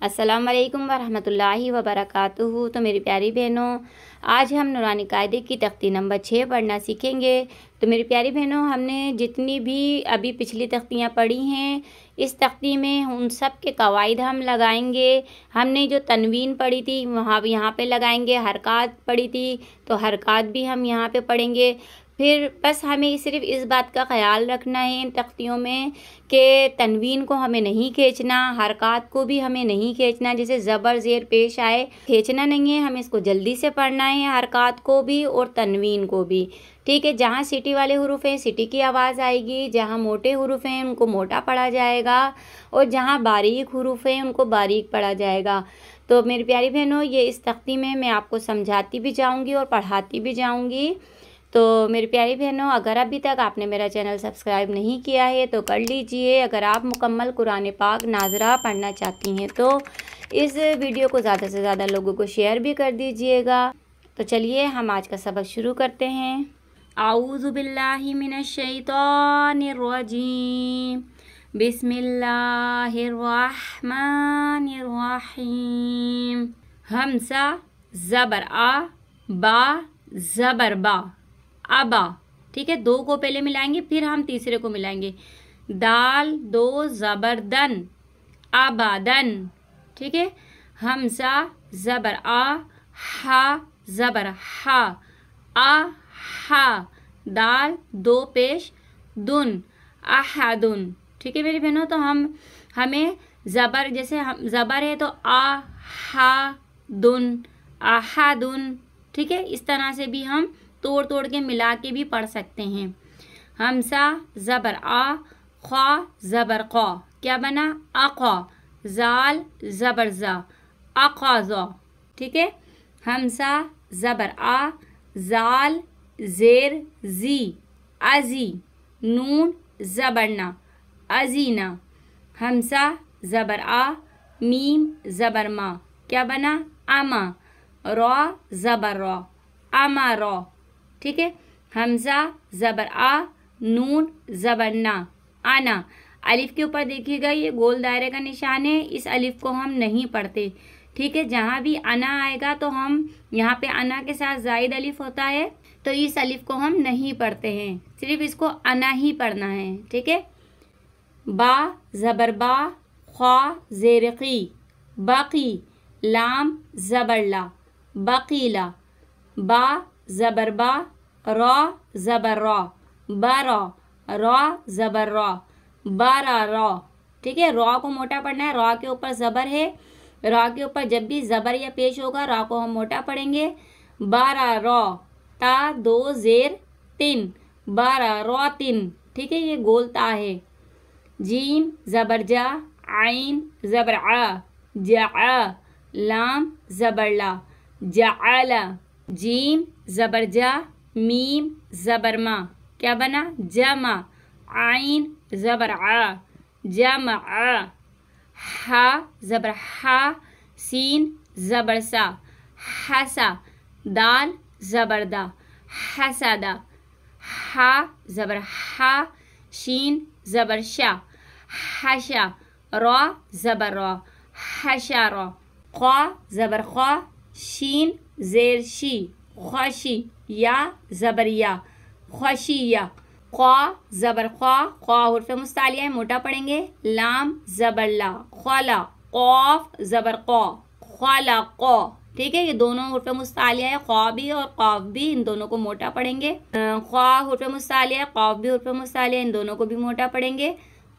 अस्सलाम वालेकुम वरहमतुल्लाहि वबरकातुहू। तो मेरी प्यारी बहनों, आज हम नूरानी कायदे की तख्ती नंबर 6 पढ़ना सीखेंगे। तो मेरी प्यारी बहनों, हमने जितनी भी अभी पिछली तख्तियाँ पढ़ी हैं, इस तख्ती में उन सब के कवायद हम लगाएंगे। हमने जो तनवीन पढ़ी थी वहाँ भी यहाँ पे लगाएंगे, हरकत पढ़ी थी तो हरकत भी हम यहाँ पे पढ़ेंगे। फिर बस हमें सिर्फ इस बात का ख्याल रखना है इन तख्तियों में कि तनवीन को हमें नहीं खींचना, हरकत को भी हमें नहीं खींचना, जैसे ज़बर ज़ेर पेश आए खींचना नहीं है, हमें इसको जल्दी से पढ़ना है, हरकत को भी और तनवीन को भी। ठीक है, जहाँ सीटी वाले हुरूफ हैं सीटी की आवाज़ आएगी, जहाँ मोटे हुरूफ हैं उनको मोटा पढ़ा जाएगा और जहाँ बारीक हुरूफ हैं उनको बारीक पढ़ा जाएगा। तो मेरी प्यारी बहनों, ये इस तख्ती में मैं आपको समझाती भी जाऊँगी और पढ़ाती भी जाऊँगी। तो मेरी प्यारी बहनों, अगर अभी तक आपने मेरा चैनल सब्सक्राइब नहीं किया है तो कर लीजिए। अगर आप मुकम्मल कुरान पाक नाज़रा पढ़ना चाहती हैं तो इस वीडियो को ज़्यादा से ज़्यादा लोगों को शेयर भी कर दीजिएगा। तो चलिए हम आज का सबक शुरू करते हैं। आऊज़ु बिल्लाहि मिनश शैतानिर रजीम, बिस्मिल्लाहिर रहमानिर रहीम। हमसा ज़बर आ, बा ज़बर बा, अबा। ठीक है, दो को पहले मिलाएंगे फिर हम तीसरे को मिलाएंगे। दाल दो ज़बर दन, अबादन। ठीक है, हमसा ज़बर आ, हा ज़बर हा, आ हा। दाल दो पेश दुन, अहादुन। ठीक है मेरी बहनों, तो हमें ज़बर, जैसे हम ज़बर है तो आ हा दुन, अहादुन। ठीक है, इस तरह से भी हम तोड़ तोड़ के मिला के भी पढ़ सकते हैं। हमसा ज़बर आ, ख्वा ज़बर क़ा, क्या बना अक़ा। ज़ाल ज़बर ज़ा, अक़ाज़ा। ठीक है, हमसा ज़बर आ, ज़ाल ज़ेर ज़ी, अज़ी। नून ज़बर ना, अज़ीना। हमसा ज़बर आ, मीम ज़बर मा, क्या बना अमा। रॉ ज़बर रॉ, अमा रॉ। ठीक है, हमजा ज़बर आ, नून ज़बर ना, आना। अलिफ के ऊपर देखिएगा ये गोल दायरे का निशान है, इस अलिफ को हम नहीं पढ़ते। ठीक है, जहाँ भी अना आएगा तो हम यहाँ पे अना के साथ जायद अलिफ होता है तो इस अलिफ को हम नहीं पढ़ते हैं, सिर्फ इसको अना ही पढ़ना है। ठीक है, बा ज़बर बा, ख्वा ज़ेरक़ी, बाकी। लाम ज़बर ला, बकीला। बा ज़बर बा, रॉ ज़बर रॉ, बारा। रॉ ज़बर रॉ, बारा रॉ। ठीक है, रॉ को मोटा पढ़ना है, रॉ के ऊपर ज़बर है, रॉ के ऊपर जब भी ज़बर या पेश होगा रॉ को हम मोटा पढ़ेंगे। बारा रॉ, ता दो ज़ेर तिन, बारा रॉ तिन। ठीक है, ये गोल ता है। जीम ज़बर जा, आइन ज़बर आ, जा। लाम ज़बर ला, जाला। जीम ज़बर जा, मीम ज़बर मा, क्या बना जमा। आइन ज़बर आ, जमा। हा ज़बर हा, सीन ज़बर सा, हसा। दाल ज़बर दा, हसदा। हा ज़बर हा, शीन ज़बर शा, हशा। रॉ ज़बर रॉ, हशा। ख्वा ज़बर ख्वा, शीन ज़ेर शी, ख्वाशी। या ज़बर या, ख्वाशिया। ख्वा ज़बर ख्वा, ख्वा हुर्फ़े मुस्तालिया है, मोटा पढ़ेंगे। लाम ज़बर ला, ख्वाला। क़ाफ ज़बर क़ा, ख्वाला क़ा। ठीक है, ये दोनों हुर्फ़े मुस्तालिया है, ख्वा भी और क़ाफ भी, इन दोनों को मोटा पढ़ेंगे। ख्वा हुर्फ़े मुस्तालिया, क़ाफ भी हुर्फ़े मुस्तालिया, इन दोनों को भी मोटा पढ़ेंगे।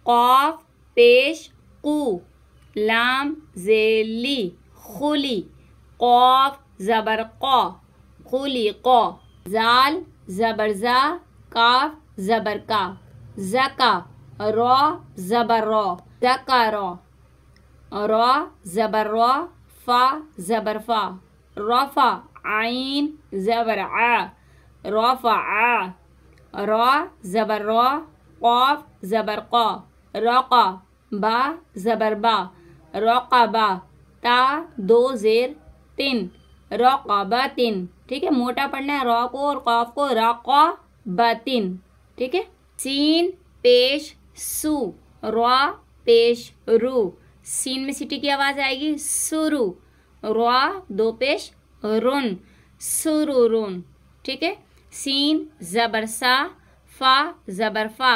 क़ाफ पेश कू, लाम ज़ेली, खुली। क़ाफ ज़बर क़ा, खुली क़ा। ज़ाल ज़बर ज़ा, काफ ज़बर का, ज़का। रॉ ज़बर रॉ, ज़का रॉ। रॉ ज़बर रॉ, फ़ा ज़बर फ़ा, रफ़ा। आइन ज़बर आ, रफ़ा आ। रॉ ज़बर रॉ, क़ाफ ज़बर क़ा, रक़ा। बा ज़बर बा, रक़बा। ता दो ज़ेर तिन, रक़बतिन। ठीक है, मोटा पढ़ना है रॉ को और क़ाफ को, रक़बतिन। ठीक है, सीन पेश सू, रॉ पेश रू, सीन में सीटी की आवाज आएगी सुरु, रॉ दो पेश रुन, सुरुरुन। ठीक है। सीन जबर सा, फा जबर फा,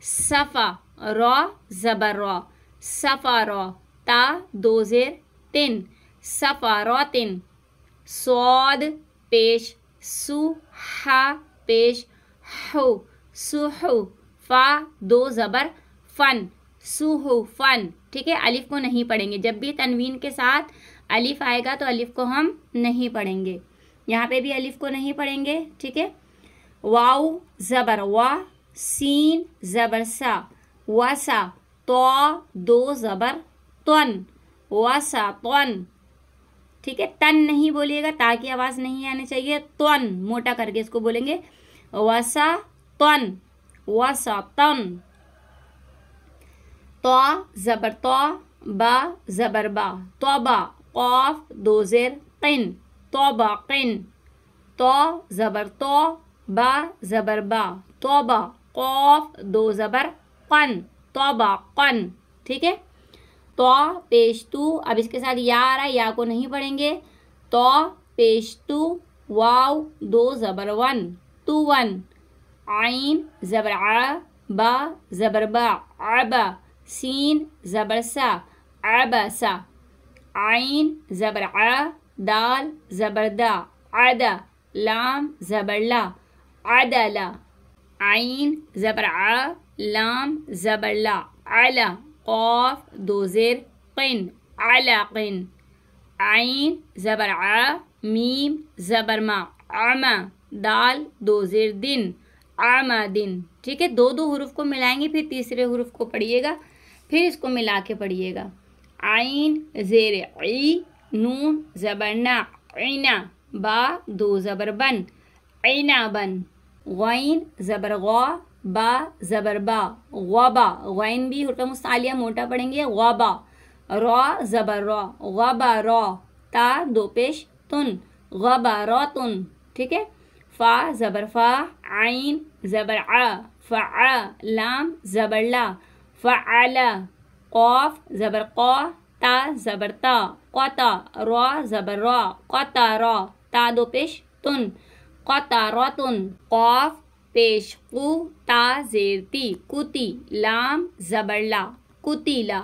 सफा, रॉ जबर रॉ, सफा रॉ, ता दो जेर तिन, सफा रॉ तिन। स्वाद पेश सु, हा पेश हु, सुहु, फा दो जबर फन, सुहु फन। ठीक है। अलिफ को नहीं पढ़ेंगे, जब भी तनवीन के साथ अलिफ आएगा तो अलिफ को हम नहीं पढ़ेंगे, यहाँ पे भी अलिफ को नहीं पढ़ेंगे। ठीक है। वाउ जबर वा, सीन जबर सा, वसा, तो दो जबर तन, वसा तन। ठीक है। तन नहीं बोलिएगा, ताकि आवाज नहीं आनी चाहिए, तन मोटा करके इसको बोलेंगे, वसा तन, वसा तन। तो जबर तो, बा जबर बा, तोबा, कौफ दो जेर किन, तोबा किन। तो जबर तो, बा जबर बा, तोबा, कौफ दो जबर कन, तोबा कन। ठीक है। तो पेश तू, अब इसके साथ या आ रहा है, या को नहीं पढ़ेंगे। तो पेश तू, वाव दो जबर वन, तू वन। आइन जबर आ, बा जबर बा, आबा, सीन जबर सा, आबसा। आइन जबर आ, दाल जबर दा, आदा, लाम जबर ला, आदला। आइन जबर आ, लाम जबर ला, आला, कौफ दो जेर किन, आला किन। आइन जबर आ, मीम जबर मा, आमा, दाल दो जेर दिन, आमा दिन। ठीक है। दो दो हुरूफ को मिलाएंगे, फिर तीसरे हुरूफ को पढ़िएगा, फिर इसको मिला के पढ़िएगा। आइन जेर ई, नून जबर ना, ऐना, बा दो जबर बन, ऐना बन। गैन जबर गौ, बा जबर बा, गौबा। गैन भी हुर्का मुस्तालिया मोटा पढ़ेंगे, गौबा। रॉ जबर रॉ, गौबा रॉ, ता दो पेश तुन, गौबा रॉ तुन। ठीक है। फा जबर फा, आइन जबर आ, फआ, लाम जबर ला, फआला। कौफ जबर कौ, ता जबर ता, कौता, रॉ जबर रॉ, कौता रॉ, ता दो पेश तुन, कौता रॉ तुन। कौफ पेश कु, ता जेर ती, कुती, लाम जबर ला, कुतीला।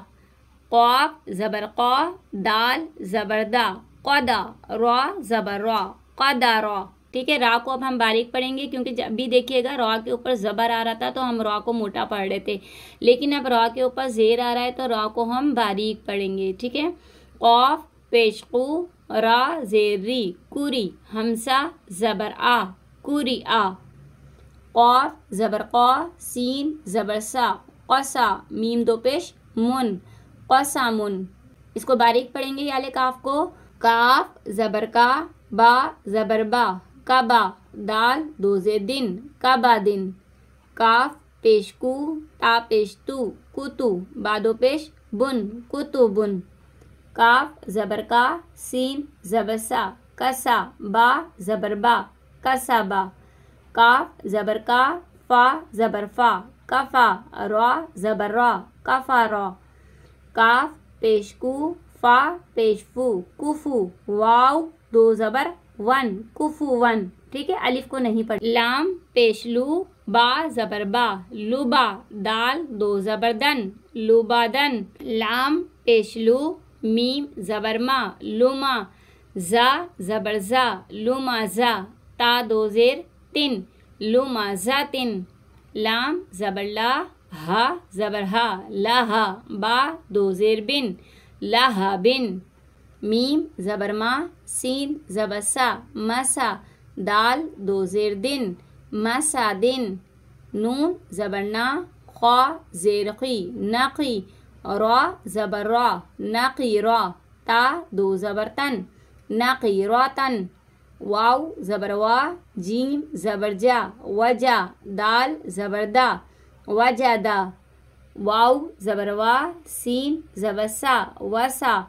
कौफ जबर कौ, दाल जबर दा, कौदा, रॉ जबर रॉ, कौदा रॉ। ठीक है। रा को अब हम बारीक पढ़ेंगे, क्योंकि जब भी देखिएगा रॉ के ऊपर जबर आ रहा था तो हम रॉ को मोटा पढ़ रहे थे, लेकिन अब रॉ के ऊपर जेर आ रहा है तो रॉ को हम बारीक पढ़ेंगे। ठीक है। कौफ पेश कु, रा जेर री, कुरी, हमसा जबर आ, कुरी आ। कौफ जबर कौ, सीन जबर सा, कौसा, मीम दो पेश मुन, कौसा मुन। इसको बारीक पढ़ेंगे याले काफ को। काफ जबर का, बा जबर बा, काबा, दाल दो जे दिन, काबा दिन। काफ पेश कु, ता पेश तू, कुतु, बा दो पेश बुन, कुतु बुन। काफ जबर का, सीन जबर सा, कसा, बा जबर बा, कसा बा। काफ जबर का, फा जबर फा, कफा, रॉ जबर रॉ, कफा रॉ। काफ पेश कु, फा पेश फू, कुफू, वाव दो जबर वन, कुफू वन। ठीक है। अलिफ को नहीं पढ़। लाम पेश लू, बा जबर बा, लुबा, दाल दो जबर दन, लुबादन। लाम पेश लू, मीम जबर मा, लुमा, जा जबर जा, लुमा जा, ता दो जेर तिन, लुमा जा तिन। लाम जबर ला, हा जबर हा, लाहा, बा दो जेर बिन, लाहा बिन। मीम जबर मा, सीन जबर सा, मसा, दाल दो जेर दिन, मसा दिन। नून जबर ना, खा जेर खी, नकी, रॉ जबर रॉ, नकी रॉ, ता दो जबर तन, नकी रॉ तन। वाव जबर वा, जीम जबर जा, वजा, दाल जबर दा, वजा दा। वाव जबर वा, सीन जबर सा, वसा,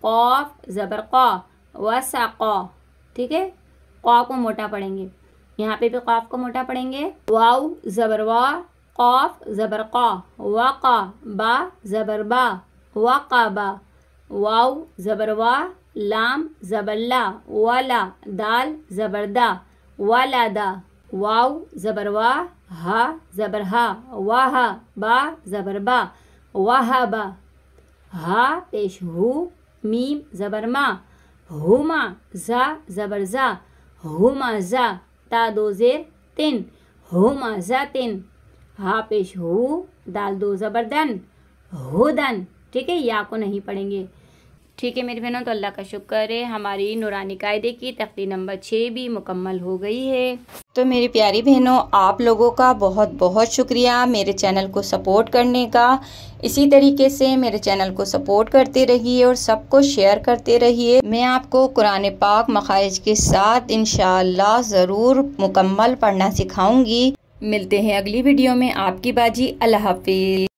कौफ जबर कौ, वसा कौ। ठीक है। कौ को मोटा पढ़ेंगे, यहाँ पे भी कौफ को मोटा पढ़ेंगे। वाव जबर वा, कौफ जबर कौ, वक़ा, बा जबर बा, वक़बा, वाव ज़बर वा, लाम ज़बर ला, वाला, दाल ज़बर दा, वालादा, वाव ज़बर वा, हा ज़बर हा, वाहा, बा ज़बर बा, वाहाबा, हा पेश हु, मीम ज़बर मा, हुमा, जा ज़बर जा, हुमा जा, ता दो ज़ेर तिन, हुमा जा तिन, हा पेश हु, दाल दो ज़बर दन, हुदन। ठीक है, या को नहीं पढ़ेंगे। ठीक है मेरी बहनों, तो अल्लाह का शुक्र है हमारी नूरानी कायदे की तख्ती नंबर 6 भी मुकम्मल हो गई है। तो मेरी प्यारी बहनों, आप लोगों का बहुत बहुत शुक्रिया मेरे चैनल को सपोर्ट करने का। इसी तरीके से मेरे चैनल को सपोर्ट करते रहिए और सबको शेयर करते रहिए। मैं आपको कुरान पाक मखारिज के साथ इंशाअल्लाह ज़रूर मुकम्मल पढ़ना सिखाऊंगी। मिलते हैं अगली वीडियो में। आपकी बाजी, अल्लाह हाफिज़।